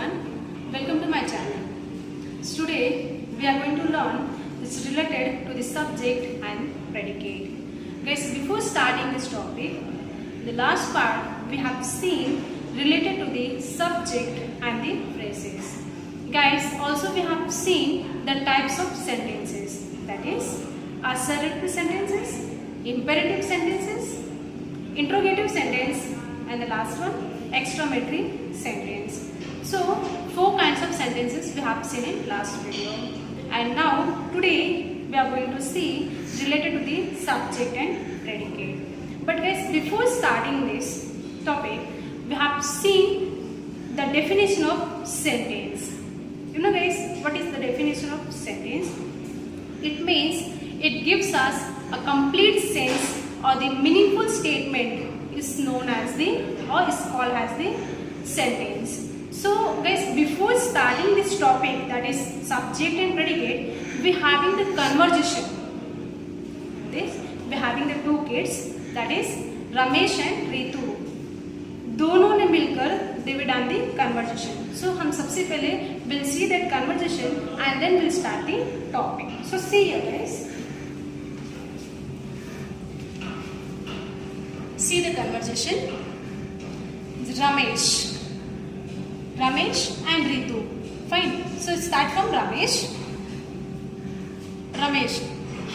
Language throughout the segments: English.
everyone, welcome to my channel. So today we are going to learn this related to the subject and predicate. Guys, before starting this topic, the last part we have seen related to the subject and the phrases. Guys, also we have seen the types of sentences, that is assertive sentences, imperative sentences, interrogative sentence, and the last one exclamatory sentence. So 4 kinds of sentences we have seen in last video, and now today we are going to see related to the subject and predicate. But guys, before starting this topic, we have seen the definition of sentence. You know guys, what is the definition of sentence? It means it gives us a complete sense or the meaningful statement is known as the or is called as the sentence. So guys, before starting this topic, that is subject and predicate, we having the conversation. We having the 2 kids, that is Ramesh and Ritu. दोनों ने मिलकर they will done the conversation. So हम सबसे पहले will see that conversation and then we'll start the topic. So see here guys. See the conversation. Ramesh and Ritu. Fine. So start from Ramesh.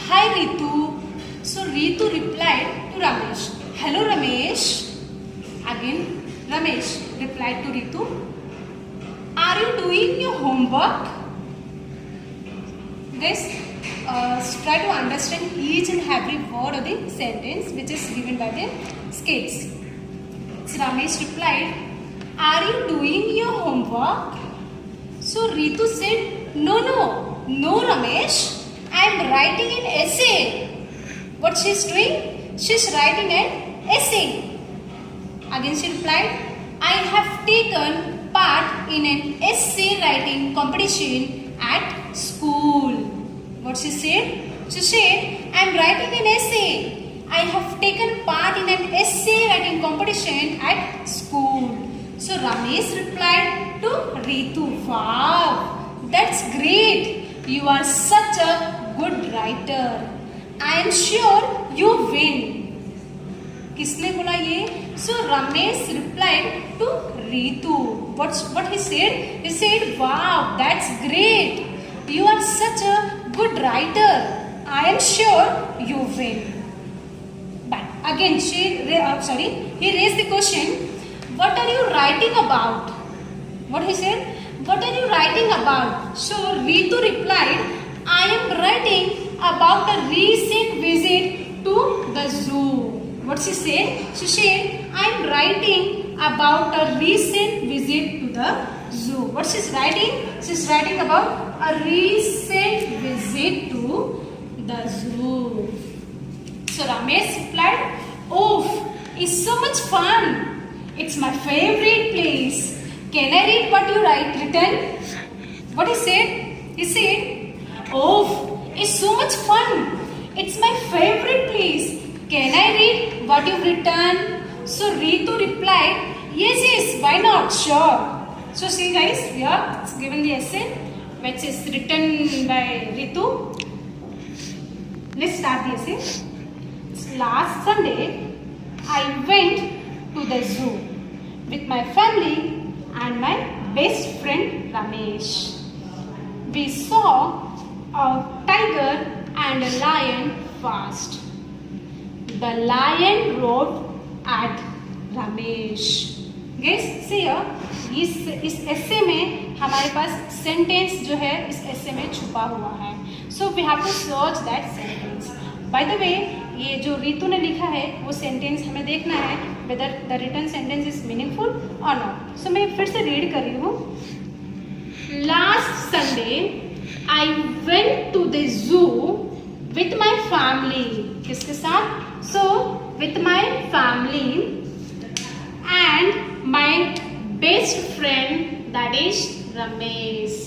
Hi Ritu. So Ritu replied to Ramesh. Hello Ramesh. Again Ramesh replied to Ritu. Are you doing your homework? Guys, try to understand each and every word of the sentence which is given by the kids. So Ramesh replied, are you doing your homework? So Ritu said, no Ramesh, I am writing an essay. What she is doing? She is writing an essay. Again she replied, I have taken part in an essay writing competition at school. What she said? She said, I am writing an essay. I have taken part in an essay writing competition at school. So Ramesh replied to Ritu, wow, that's great. You are such a good writer. I am sure you win. किसने बोला ये? So Ramesh replied to Ritu. What he said? He said, wow, that's great. You are such a good writer. I am sure you win. But again, he raised the question, what are you writing about? What he said? What are you writing about? So Ritu replied, I am writing about a recent visit to the zoo. What she said? She said, I am writing about a recent visit to the zoo. What she's writing? She's writing about a recent visit to the zoo. So Ramesh replied, oh, it's so much fun. It's my favorite place. Can I read what you written? What he said? He said, oh, it's so much fun. It's my favorite place. Can I read what you've written? So Ritu replied, yes, why not? Sure. So see guys, here it's given the essay which is written by Ritu. Let's start the essay. Last Sunday, I went to the zoo with my family and my best friend Ramesh. We saw a tiger and a lion first. The lion roared at Ramesh. Guys, see here, इस essay में हमारे पास sentence जो है इस essay में छुपा हुआ है. So we have to search that sentence. By the way, ये जो रितु ने लिखा है वो सेंटेंस हमें देखना है whether the written sentence is meaningful or not. So मैं फिर से रीड कर रही हूँ. Last Sunday, I went to the zoo with my family. किसके साथ? So with my family and my best friend, that is Ramesh.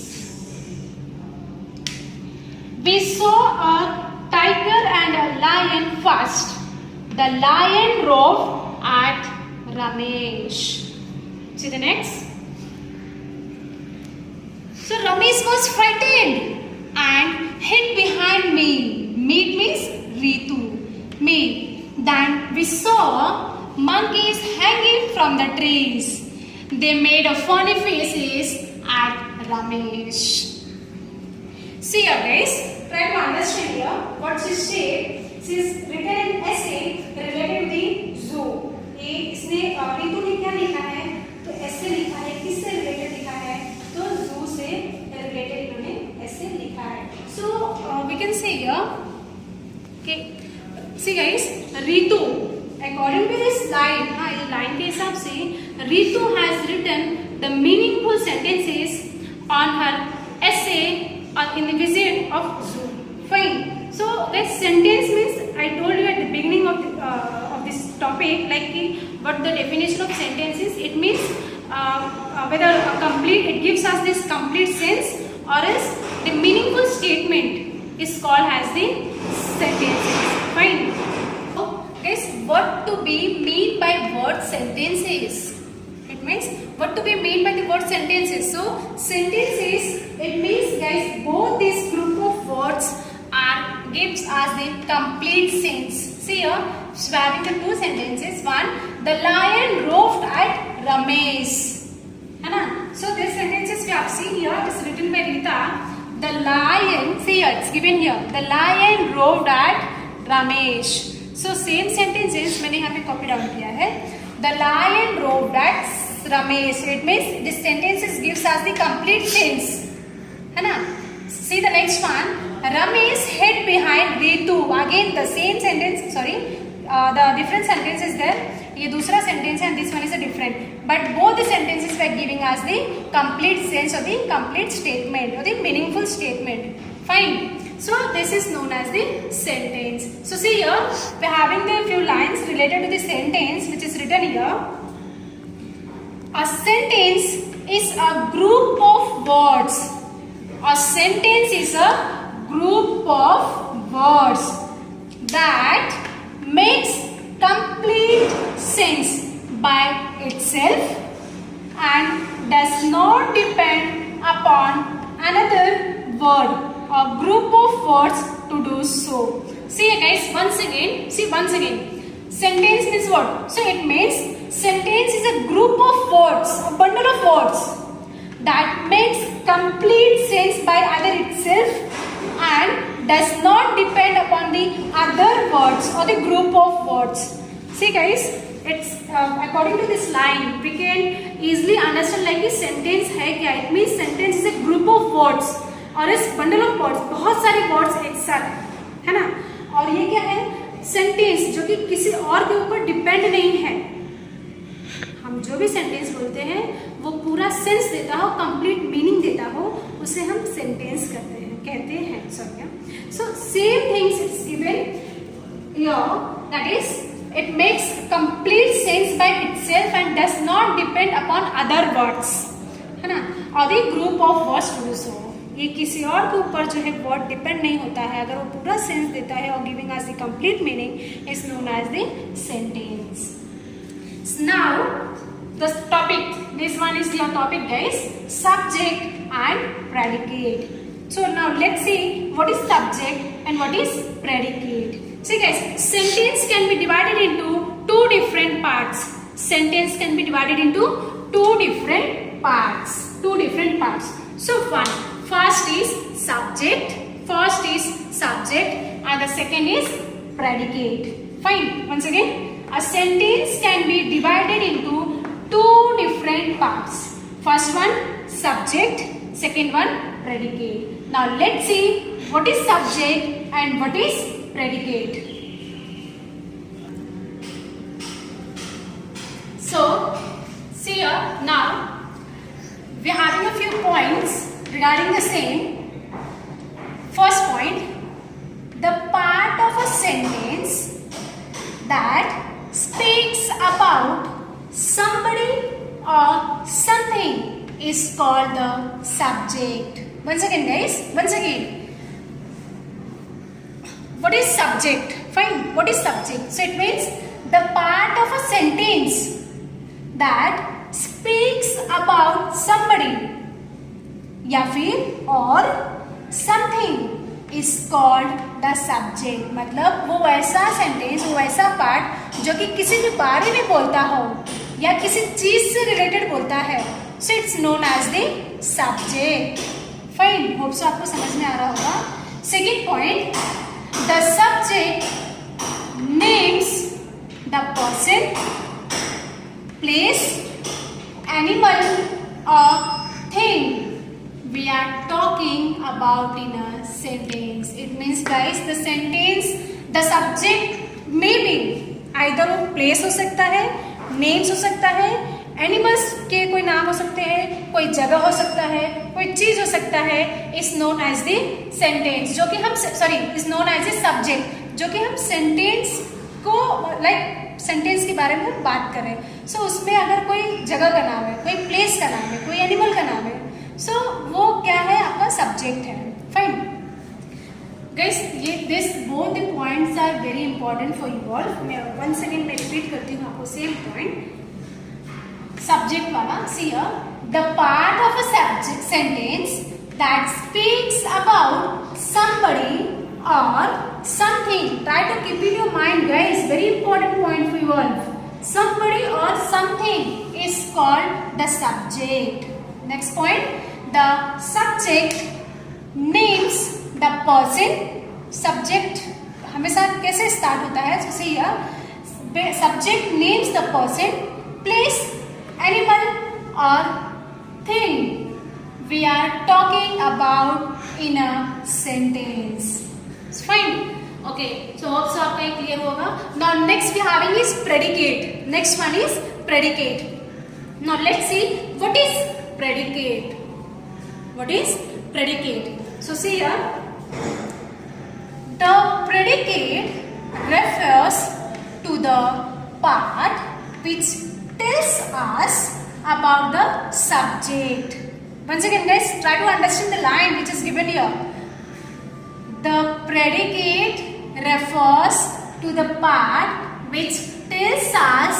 We saw a tiger and a lion first. The lion roared at Ramesh. See the next. So Ramesh was frightened and hid behind me. Meet means Ritu. Me. Then we saw monkeys hanging from the trees. They made a funny faces at Ramesh. See here guys, try to understand here what she said. She is written an essay related to the zoo. ये इसने रीतू ने क्या लिखा है, तो ऐसे लिखा है, किससे रिलेटेड लिखा है, तो जू से रिलेटेड इन्होंने ऐसे लिखा है. So we can say here, okay, see guys, Ritu, according to this line, हाँ इस line के हिसाब से Ritu has written the meaningful sentences on her essay in the visit of zoo. Fine. So this sentence means I told you at the beginning of this topic, like what the definition of sentence is. It means whether a complete, it gives us this complete sense, or else the meaningful statement is called as the sentences. Fine. So guys, what to be mean by word sentences? It means what to be mean by the word sentences. So sentences, it means guys, both this group of words are gives us the complete sense. See here, having the two sentences. One, the lion roared at Ramesh. है ना? So this sentences we have seen here. It is written by Rita. The lion. See here, it's given here. The lion roared at Ramesh. So same sentences मैंने यहाँ पे copy down किया है. The lion roared at Ramesh. It means this sentences gives us the complete sense. है ना? See the next one. Ramesh hid behind Ritu. Again the same sentence. Sorry, the different sentence is there. ये दूसरा sentence है and this one is a different. But both the sentences were giving us the complete sense or the complete statement or the meaningful statement. Fine. So this is known as the sentence. So see here, we are having the few lines related to the sentence which is written here. A sentence is a group of words. A sentence is a group of words that makes complete sense by itself and does not depend upon another word or group of words to do so. See guys, once again, sentence means what? So it means sentence is a group of words, a bundle of words that makes complete sense by either itself and does not depend upon the other words or the group of words. See guys, it's according to this line we can easily understand like this sentence है क्या. It means sentence is a group of words और इस bundle of words बहुत सारे words एक साथ है ना. और ये क्या है, sentence जो कि किसी और के ऊपर depend नहीं है. हम जो भी sentence बोलते हैं वो पूरा सेंस देता हो, कंप्लीट मीनिंग देता हो, उसे हम सेंटेंस कहते हैं. Sorry. So same things it's given here, that is it makes complete sense by itself and does not depend upon other words, है ना, और the group of words to do so. ये किसी और के ऊपर जो है वर्ड डिपेंड नहीं होता है, अगर वो पूरा सेंस देता है और giving us the complete meaning is known as the sentence. Now the topic, this one is your topic guys, subject and predicate. So now let's see what is subject and what is predicate. See guys, sentence can be divided into two different parts. Sentence can be divided into two different parts. So first is subject and the second is predicate. Fine. Once again, a sentence can be divided into two different parts. First one subject, second one predicate. Now let's see what is subject and what is predicate. So see here, now we are having a few points regarding the same. First point, the part of a sentence that speaks about somebody or something is called the subject. Once again guys, what is subject? Fine, what is subject? So it means the part of a sentence that speaks about somebody या फिर और something is called the subject. मतलब वो वैसा sentence, वो वैसा part जो कि किसी के बारे में बोलता हो या किसी चीज से रिलेटेड बोलता है, so it's known as the subject. Fine, hope so आपको समझ में आ रहा होगा। Second point, the subject names the person, place, animal or thing we are talking about in a sentence. It means guys, the sentence, the subject may be either वो place हो सकता है, names हो सकता है, animals के कोई नाम हो सकते हैं, कोई जगह हो सकता है, कोई चीज हो सकता है, is known as the sentence, जो कि हम is known as the subject, जो कि हम sentence को like सेंटेंस के बारे में हम बात कर रहे हैं। सो उसमें अगर कोई जगह का नाम है, कोई प्लेस का नाम है, कोई एनिमल का नाम है, सो वो क्या है, आपका सब्जेक्ट है। फाइन गाइस, ये this both the points are very important for you all. मैं वन सेकेंड में रिपीट करती हूँ आपको सेम पॉइंट सब्जेक्ट वाला। See here, the part of a subject sentence that speaks about somebody or something. Try to keep in your mind guys, very important point for you all. Somebody or something is called the subject. Next point, the subject names the person. Subject हमेशा कैसे start होता है, जैसे यह subject names the person, place, animal or thing we are talking about in a sentence. Fine. Okay. So hope so आपका ये clear होगा. Now next we are having is predicate. Next one is predicate. Now let's see what is predicate. What is predicate? So see here, the predicate refers to the part which tells us about the subject. Once again guys, try to understand the line which is given here. The predicate refers to the part which tells us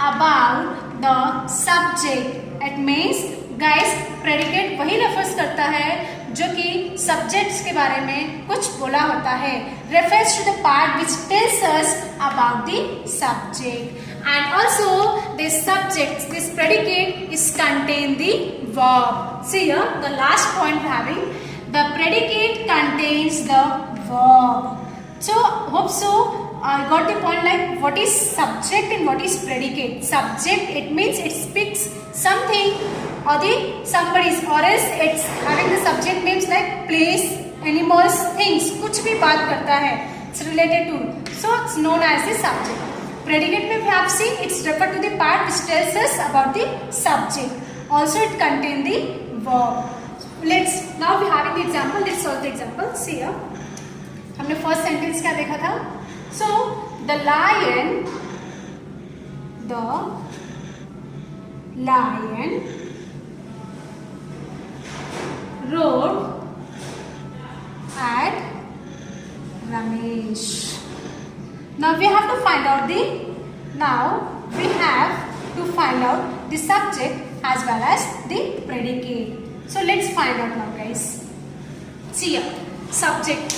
about the subject. It means guys, predicate वही refers करता है जो कि subjects के बारे में कुछ बोला होता है. Refers to the part which tells us about the subject. And also this subject, this predicate is contain the verb. See here, the last point we having. The predicate contains the verb. So hope so I got the point, like what is subject and what is predicate. Subject, it means it speaks something or the somebody's, or else it's having the subject names like place, animals, things, कुछ भी बात करता है, it's related to, so it's known as the subject. Predicate में we have seen it's referred to the part which tells us about the subject. Also it contain the verb. Let's now we having the example. Let's solve the example. See here. हमने first sentence क्या देखा था? So the lion roared at Ramesh. Now we have to find out the subject as well as the predicate. So let's find out now guys. See here, subject.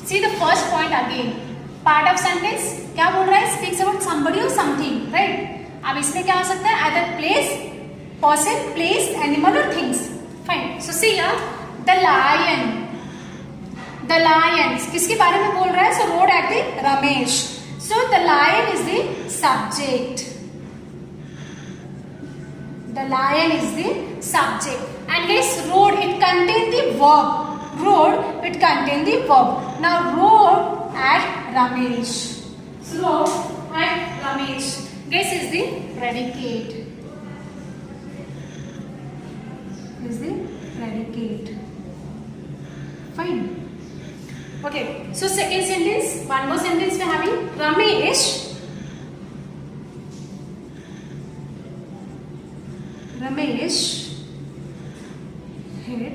See the first point again. Part of sentence क्या बोल रहा है? Speaks about somebody or something, right? अब इसमें क्या हो सकता है? Either place, person, place, animal or things. Fine. So see here, the lion. किसके बारे में बोल रहा है? So roared at the Ramesh. So the lion is the subject. The lion is the subject. And this road, it contains the verb. Road, it contains the verb. Now road at Ramesh. So road at Ramesh. This is the predicate. This is the predicate. Fine. Okay. So second sentence. One more sentence we are having. Ramesh hid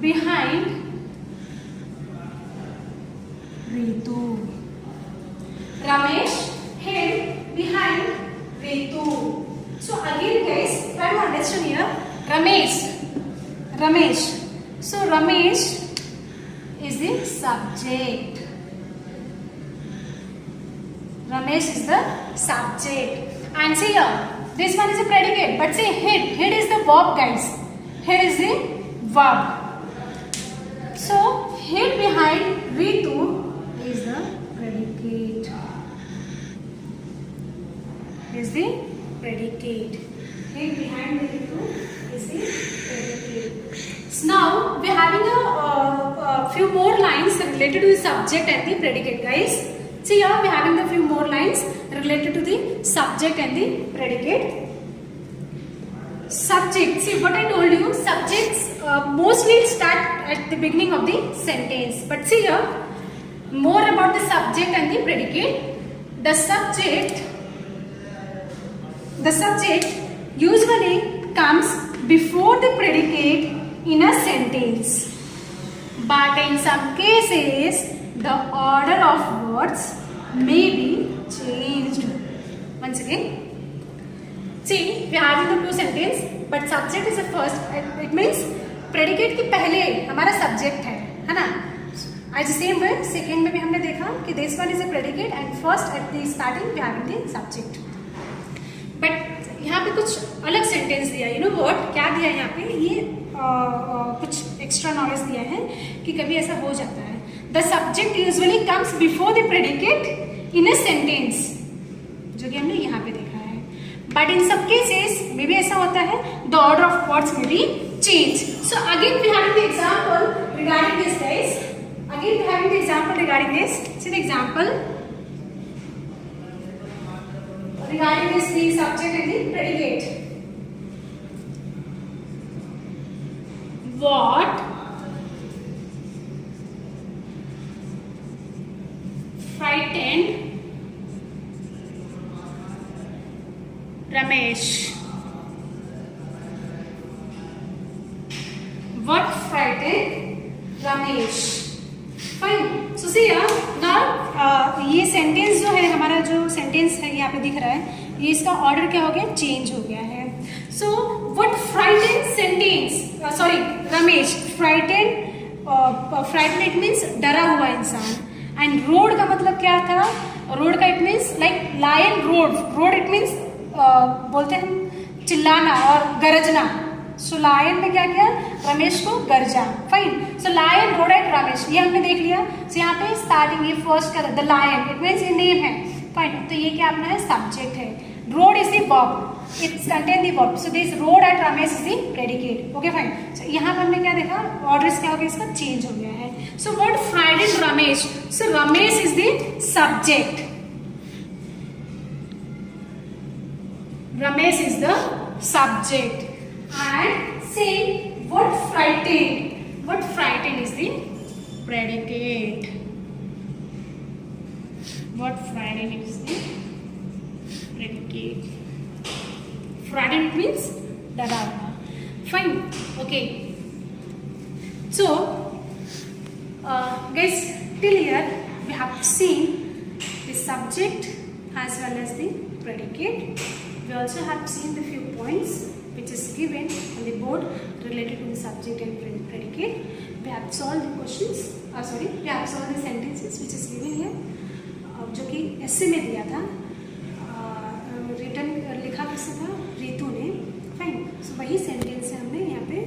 behind Ritu. Ramesh hid behind Ritu. So again guys, try to understand here. Ramesh. So Ramesh is the subject. Ramesh is the subject. And see here, this one is a predicate. But say head. Head is the verb guys. Head is the verb. So head behind Ritu is the predicate. Is the predicate. Head behind Ritu is the predicate. So now we are having a few more lines related to the subject and the predicate guys. See here we are having a few more lines related to the subject and the predicate. Subject, see what I told you, subjects mostly start at the beginning of the sentence. But see here, more about the subject and the predicate. The subject usually comes before the predicate in a sentence. But in some cases, the order of words may be changed. Once again, see, we are having the two sentences, but subject is the first. It means predicate के पहले हमारा subject है ना? As the same way, second में भी हमने देखा कि this one is a predicate and first at the starting we are having the subject. But यहाँ पे कुछ अलग sentence दिया है, you know what? क्या दिया है यहाँ पे? ये कुछ extra knowledge दिया है कि कभी ऐसा हो जाता है. The subject usually comes before the predicate in a sentence, जो कि हमने यहाँ पे देखा है. But in some cases, में भी ऐसा होता है, the order of words may be changed. So again we have the example regarding this guys. Again we have the example regarding this. See the example regarding this, the subject and the predicate. What frightened Ramesh? What frightened Ramesh? Fine. So see here now ये sentence जो है हमारा जो sentence है यहाँ पे दिख रहा है, ये इसका order क्या हो गया? Change हो गया है. So what frightened sentence? Sorry, Ramesh frightened. Frightened it means डरा हुआ इंसान. And road का मतलब क्या था? Road का it means like lion roared. Roared it means बोलते हैं हम चिल्लाना और गरजना. सो लायन में क्या किया? रमेश को गरजा. Fine. So lion road at Ramesh, ये हमने देख लिया. सो यहाँ पे स्टार्टिंग ये फर्स्ट का द लायन इट मीन्स ये नेम है. फाइन. तो ये क्या अपना है? सब्जेक्ट है. Road is the verb, it's contain the verb. So this road at Ramesh is the predicate. Okay fine. So यहाँ पे हमने क्या देखा? ऑर्डर्स क्या हो गया? इसका चेंज हो गया है. So what frighted Ramesh? So Ramesh is the subject. Ramesh is the subject. And say what frightened? What frightened is the predicate. What frightened is the predicate. Frightened means डरा हुआ. Fine. Okay. So guys, till here we have seen the subject as well as the predicate. We also have seen the few points which is given on the board related to the subject and predicate. We have solved the questions. We have solved the sentences which is given here. जो कि ऐसे में दिया था. Return लिखा किसने था? रितु ने. फाइन. सो वही सेंटेंस से हमने यहाँ पे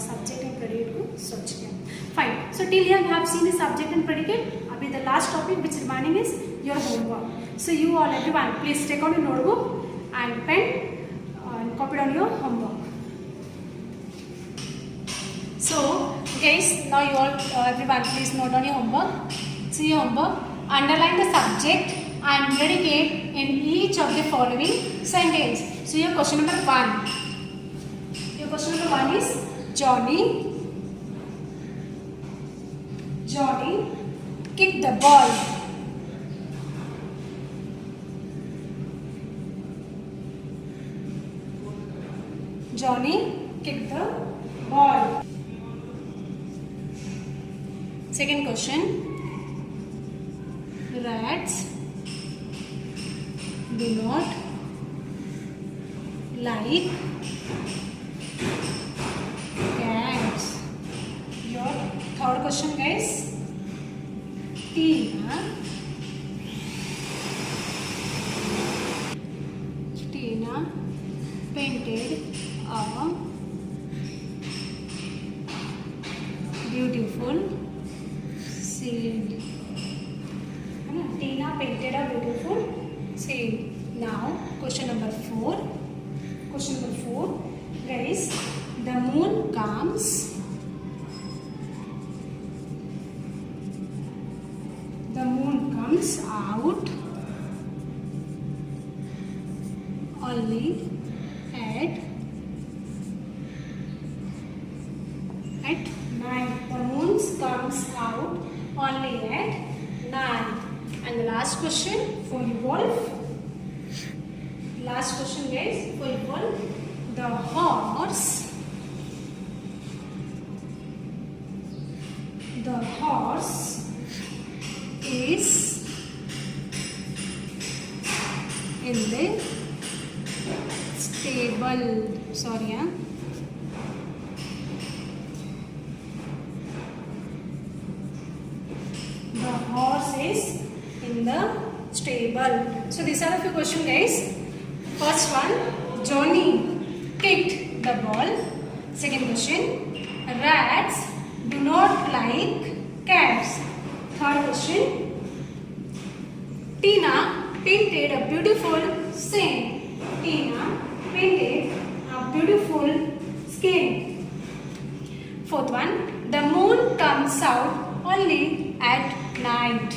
सब्जेक्ट एंड प्रेडिकेट को सोच किया. Fine. So till here we have seen the subject and predicate. अभी the last topic which remaining is your homework. So you all everyone please take out your notebook and pen and copy down your homework. So guys, now you all everyone please note down your homework. See your homework. Underline the subject and predicate in each of the following sentence. So your question number 1. Your question number 1 is Johnny kicked the ball. Johnny kicked the ball. Second question. Rats do not like cats. Your third question, guys. Tina painted a beautiful scene. Tina painted a beautiful scene. Now, question number 4. Question number 4, guys. The moon comes out only at night. The moon comes out only at night. And the last question for you all. Last question, guys, for you all. The horse is in the stable. Sorry, the horse is in the stable. So these are a few questions, guys. First one, Johnny kicked the ball. Second question, rats do not like cats. Third question, Tina painted a beautiful scene. Tina painted a beautiful skin. Fourth one, the moon comes out only at night.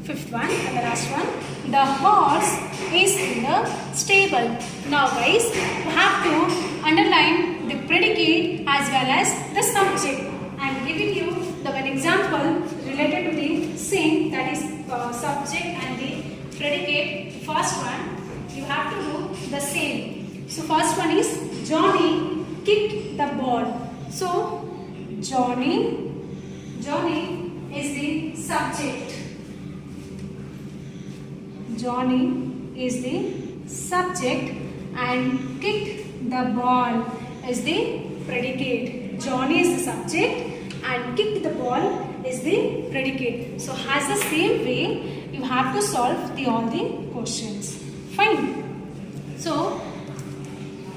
Fifth one and the last one, the horse is in the stable. Now, guys, you have to underline the predicate as well as the subject. I am giving you an example related to the scene, that is subject and the predicate. First one, you have to do the same. So first one is Johnny kicked the ball. So Johnny is the subject. Johnny is the subject and kicked the ball is the predicate. Johnny is the subject and kicked the ball is the predicate. So as the same way you have to solve all the questions. Fine. So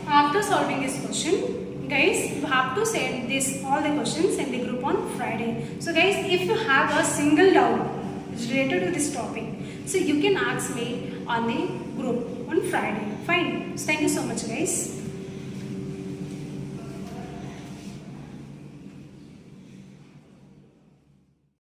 after solving this question, guys, you have to send all the questions in the group on Friday. So guys, if you have a single doubt related to this topic, so you can ask me on the group on Friday. Fine. So thank you so much, guys.